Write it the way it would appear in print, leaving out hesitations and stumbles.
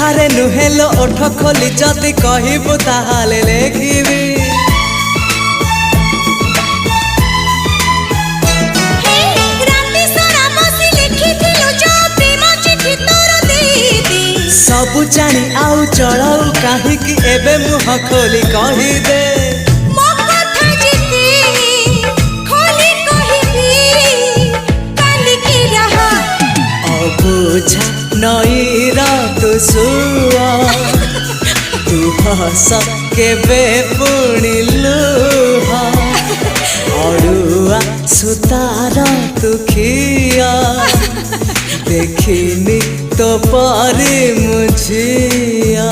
आरे नुहेलो ओठ खोली जदि कहबू ताहाले लेखिबी सबु जानी आउ चढ़ाऊ काहीकि एबे मुह खोली कही दे अबुझा नईर तू सुआ तू हस केबे पुणी लुह अड़ुआ सुतार तू खिया देखिनी तो पारी मुझिया।